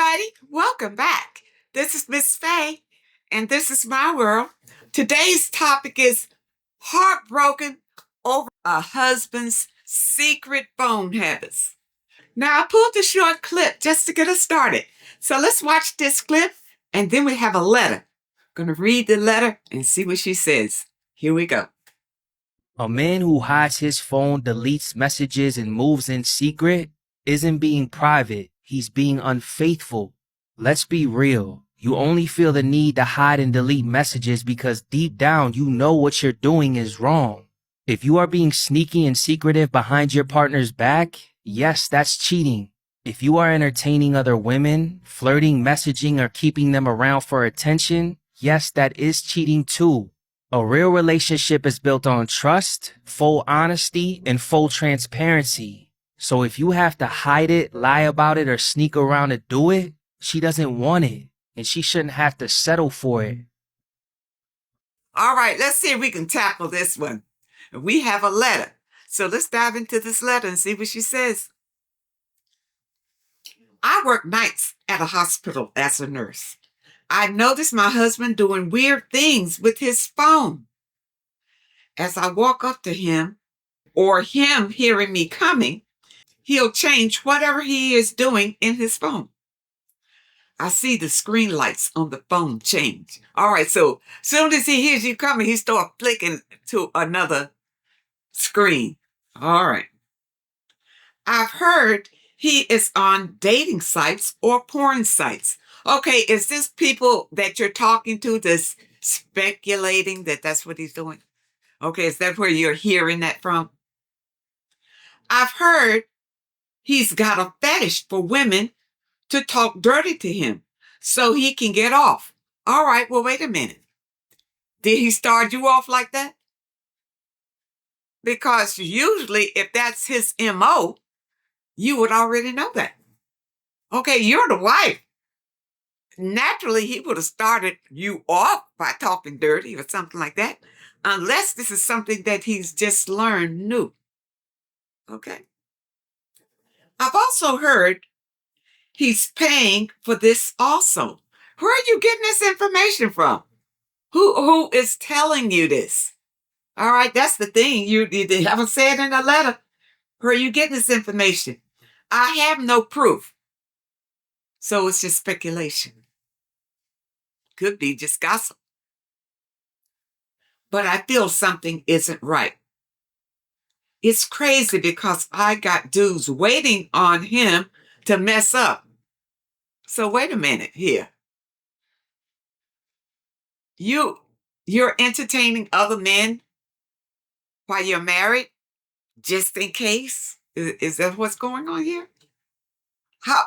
everybody. Welcome back. This is Miss Faye, and this is my world. Today's topic is heartbroken over a husband's secret phone habits. Now, I pulled a short clip just to get us started. So let's watch this clip, and then we have a letter. Going to read the letter and see what she says. Here we go. A man who hides his phone, deletes messages, and moves in secret isn't being private. He's being unfaithful. Let's be real. You only feel the need to hide and delete messages because deep down you know what you're doing is wrong. If you are being sneaky and secretive behind your partner's back, yes, that's cheating. If you are entertaining other women, flirting, messaging, or keeping them around for attention, yes, that is cheating too. A real relationship is built on trust, full honesty, and full transparency. So if you have to hide it, lie about it, or sneak around to do it, she doesn't want it, and she shouldn't have to settle for it. All right, let's see if we can tackle this one. We have a letter. So let's dive into this letter and see what she says. I work nights at a hospital as a nurse. I noticed my husband doing weird things with his phone. As I walk up to him, or him hearing me coming, he'll change whatever he is doing in his phone. I see the screen lights on the phone change. All right, so as soon as he hears you coming, he starts flicking to another screen. All right. I've heard he is on dating sites or porn sites. Okay, is this people that you're talking to that's speculating that that's what he's doing? Okay, is that where you're hearing that from? I've heard he's got a fetish for women to talk dirty to him so he can get off. All right, well, wait a minute. Did he start you off like that? Because usually if that's his MO, you would already know that. Okay, you're the wife. Naturally, he would have started you off by talking dirty or something like that, unless this is something that he's just learned new. Okay. I've also heard he's paying for this also. Where are you getting this information from? Who is telling you this? All right, that's the thing. You haven't said in a letter. Where are you getting this information? I have no proof. So it's just speculation. Could be just gossip. But I feel something isn't right. It's crazy because I got dudes waiting on him to mess up. So wait a minute here. You're entertaining other men while you're married, just in case? Is that what's going on here? How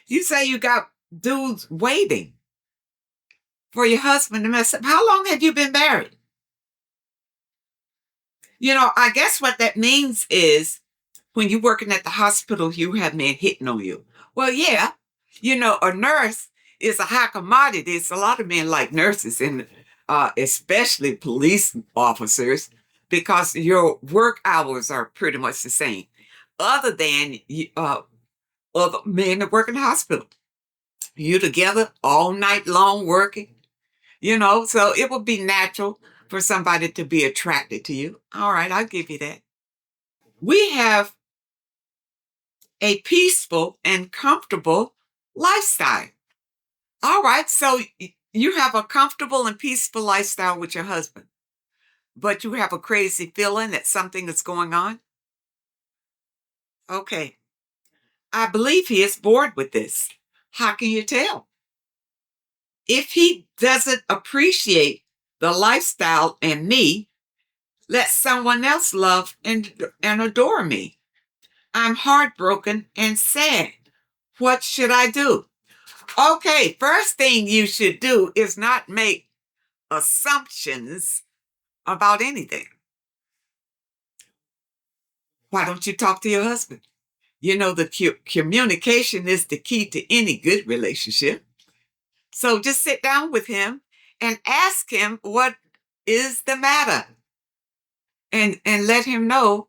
you say you got dudes waiting for your husband to mess up? How long have you been married? I guess what that means is when you're working at the hospital, you have men hitting on you. Well, yeah, a nurse is a high commodity. It's a lot of men like nurses, and especially police officers, because your work hours are pretty much the same, other than other men that work in the hospital. You together all night long working, so it would be natural for somebody to be attracted to you. All right, I'll give you that. We have a peaceful and comfortable lifestyle. All right, so you have a comfortable and peaceful lifestyle with your husband, but you have a crazy feeling that something is going on? Okay, I believe he is bored with this. How can you tell? If he doesn't appreciate the lifestyle and me, let someone else love and adore me. I'm heartbroken and sad. What should I do? Okay, first thing you should do is not make assumptions about anything. Why don't you talk to your husband? The communication is the key to any good relationship. So just sit down with him and ask him what is the matter, and let him know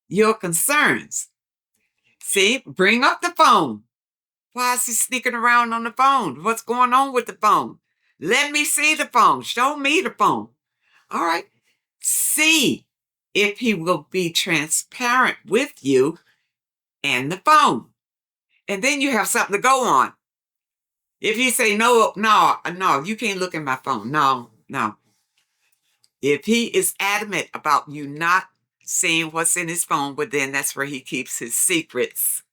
your concerns. See, bring up the phone. Why is he sneaking around on the phone? What's going on with the phone? Let me see the phone. Show me the phone. All right. See if he will be transparent with you and the phone. And then you have something to go on. If you say, no, you can't look at my phone. No. If he is adamant about you not seeing what's in his phone, but then that's where he keeps his secrets.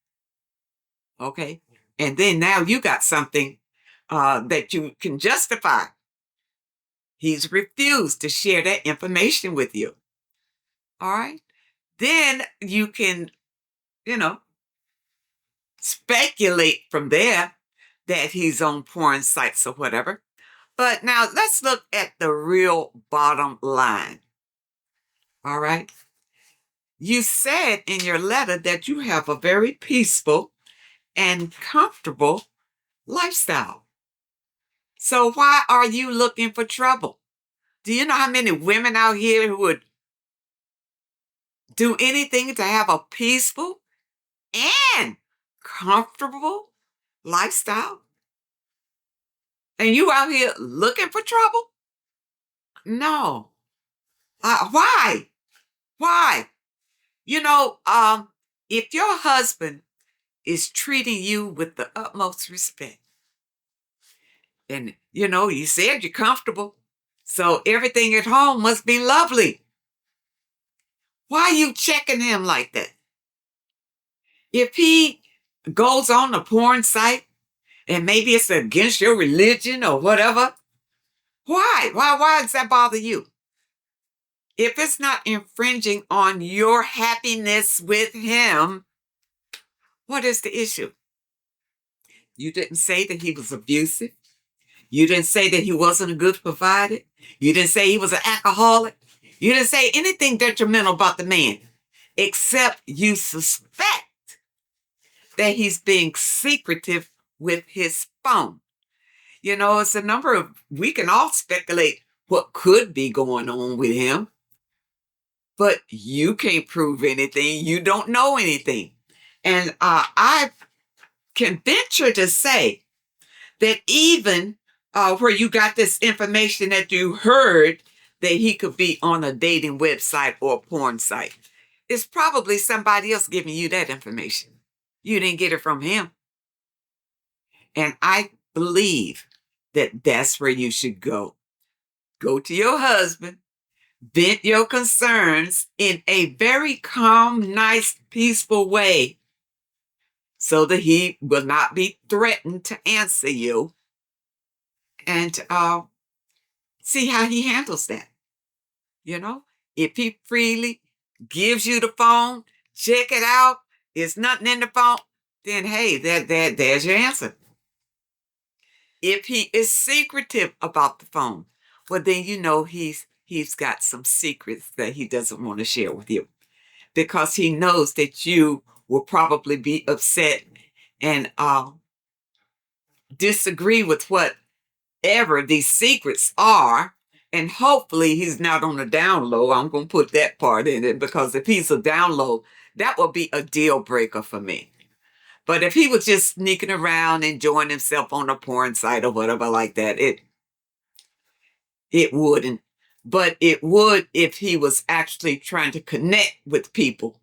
Okay. And then now you got something that you can justify. He's refused to share that information with you. All right. Then you can, speculate from there that he's on porn sites or whatever. But now let's look at the real bottom line. All right. You said in your letter that you have a very peaceful and comfortable lifestyle. So why are you looking for trouble? Do you know how many women out here who would do anything to have a peaceful and comfortable lifestyle? And you out here looking for trouble? No. Why? Why? If your husband is treating you with the utmost respect, and, you said you're comfortable, so everything at home must be lovely. Why are you checking him like that? If he goes on a porn site, and maybe it's against your religion or whatever, why? Why does that bother you? If it's not infringing on your happiness with him, what is the issue? You didn't say that he was abusive. You didn't say that he wasn't a good provider. You didn't say he was an alcoholic. You didn't say anything detrimental about the man, except you suspect that he's being secretive with his phone. It's a number of, we can all speculate what could be going on with him, but you can't prove anything. You don't know anything. And I can venture to say that even where you got this information that you heard that he could be on a dating website or a porn site, it's probably somebody else giving you that information. You didn't get it from him. And I believe that that's where you should go. Go to your husband, vent your concerns in a very calm, nice, peaceful way so that he will not be threatened to answer you, and see how he handles that. If he freely gives you the phone, check it out, there's nothing in the phone, then hey, there's your answer. If he is secretive about the phone, well, then he's got some secrets that he doesn't want to share with you, because he knows that you will probably be upset and disagree with whatever these secrets are. And hopefully he's not on the down low. I'm going to put that part in it, because if he's a down low, that will be a deal breaker for me. But if he was just sneaking around, enjoying himself on a porn site or whatever like that, it wouldn't. But it would if he was actually trying to connect with people,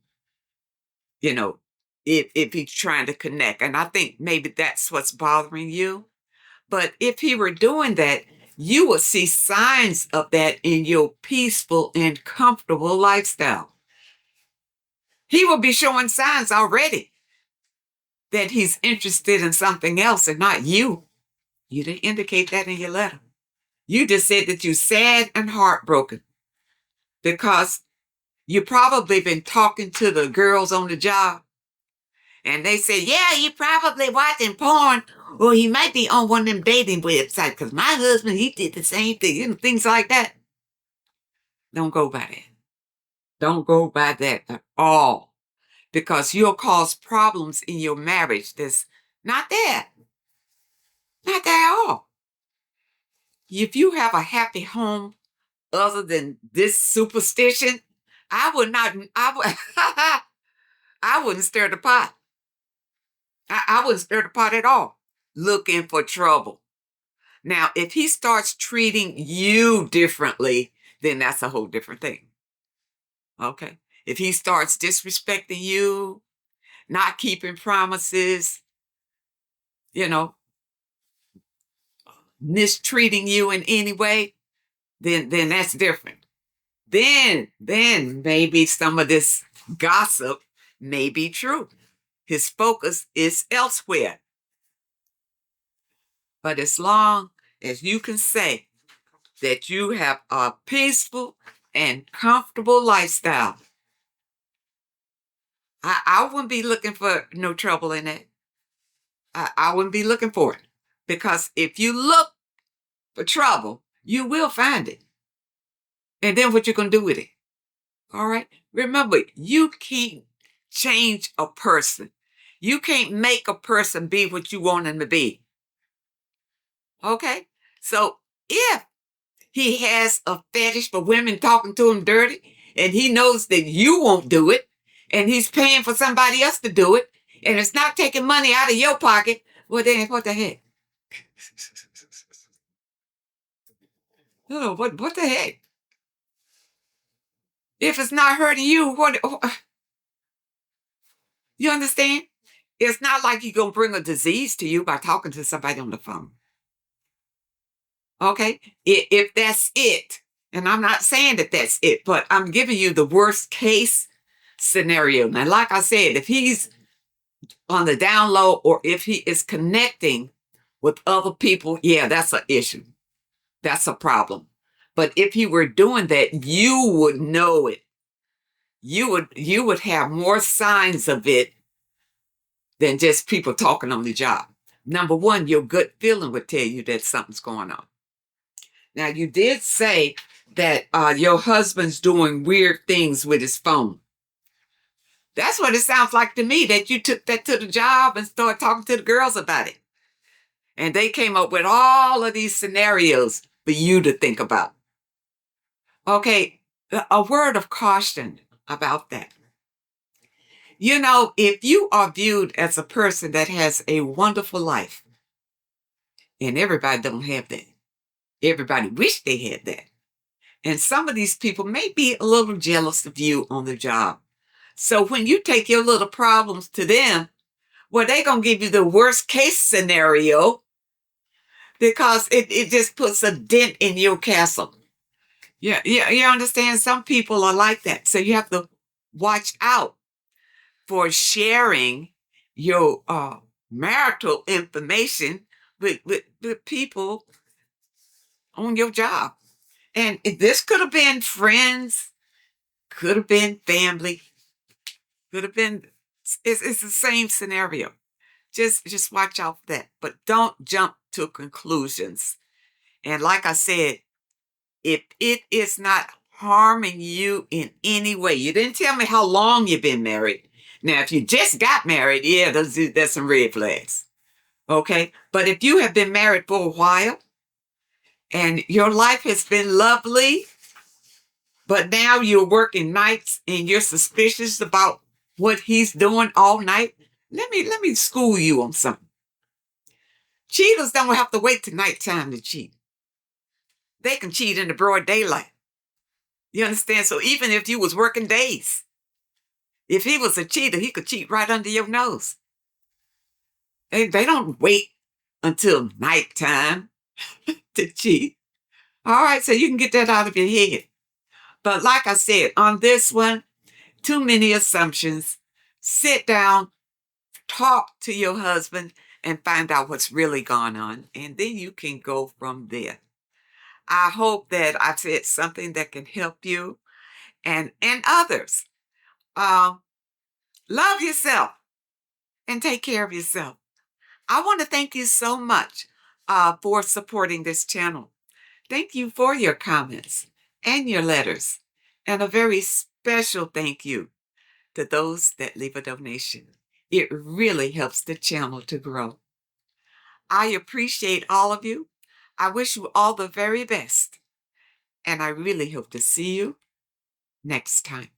if he's trying to connect. And I think maybe that's what's bothering you. But if he were doing that, you will see signs of that in your peaceful and comfortable lifestyle. He will be showing signs already that he's interested in something else and not you. You didn't indicate that in your letter. You just said that you're sad and heartbroken because you probably been talking to the girls on the job, and they said, yeah, he probably watching porn, or he might be on one of them dating websites, because my husband, he did the same thing, things like that. Don't go by that. Don't go by that at all, because you'll cause problems in your marriage that's not there. Not there at all. If you have a happy home other than this superstition, I wouldn't stir the pot. I wouldn't stir the pot at all. Looking for trouble. Now, if he starts treating you differently, then that's a whole different thing. Okay? If he starts disrespecting you, not keeping promises, you know, mistreating you in any way, then that's different. Then maybe some of this gossip may be true. His focus is elsewhere. But as long as you can say that you have a peaceful and comfortable lifestyle, I wouldn't be looking for no trouble in it. I wouldn't be looking for it. Because if you look for trouble, you will find it. And then what you going to do with it? All right? Remember, you can't change a person. You can't make a person be what you want them to be. Okay? So if he has a fetish for women talking to him dirty, and he knows that you won't do it, and he's paying for somebody else to do it, and it's not taking money out of your pocket, well, then what the heck? No, what the heck? If it's not hurting you, what? You understand? It's not like you're going to bring a disease to you by talking to somebody on the phone. Okay? If that's it, and I'm not saying that that's it, but I'm giving you the worst case scenario. Now, like I said, if he's on the down low or if he is connecting with other people, yeah, that's an issue. That's a problem. But if he were doing that, you would know it. You would have more signs of it than just people talking on the job. Number one, your gut feeling would tell you that something's going on. Now, you did say that your husband's doing weird things with his phone. That's what it sounds like to me, that you took that to the job and started talking to the girls about it. And they came up with all of these scenarios for you to think about. Okay, a word of caution about that. You know, if you are viewed as a person that has a wonderful life, and everybody don't have that. Everybody wish they had that. And some of these people may be a little jealous of you on the job. So when you take your little problems to them, well, they're going to give you the worst case scenario because it just puts a dent in your castle. Yeah, you understand? Some people are like that. So you have to watch out for sharing your marital information with people on your job. And this could have been friends, could have been family, could have been, it's the same scenario. Just watch out for that. But don't jump to conclusions. And like I said, if it is not harming you in any way, you didn't tell me how long you've been married. Now, if you just got married, yeah, there's some red flags. Okay? But if you have been married for a while and your life has been lovely, but now you're working nights and you're suspicious about what he's doing all night, let me school you on something. Cheaters don't have to wait till nighttime to cheat. They can cheat in the broad daylight. You understand? So even if you was working days, if he was a cheater, he could cheat right under your nose. They don't wait until nighttime to cheat. All right, so you can get that out of your head. But like I said, on this one, too many assumptions. Sit down, talk to your husband, and find out what's really going on. And then you can go from there. I hope that I've said something that can help you and others. Love yourself and take care of yourself. I want to thank you so much for supporting this channel. Thank you for your comments and your letters. And a very special thank you to those that leave a donation. It really helps the channel to grow. I appreciate all of you. I wish you all the very best. And I really hope to see you next time.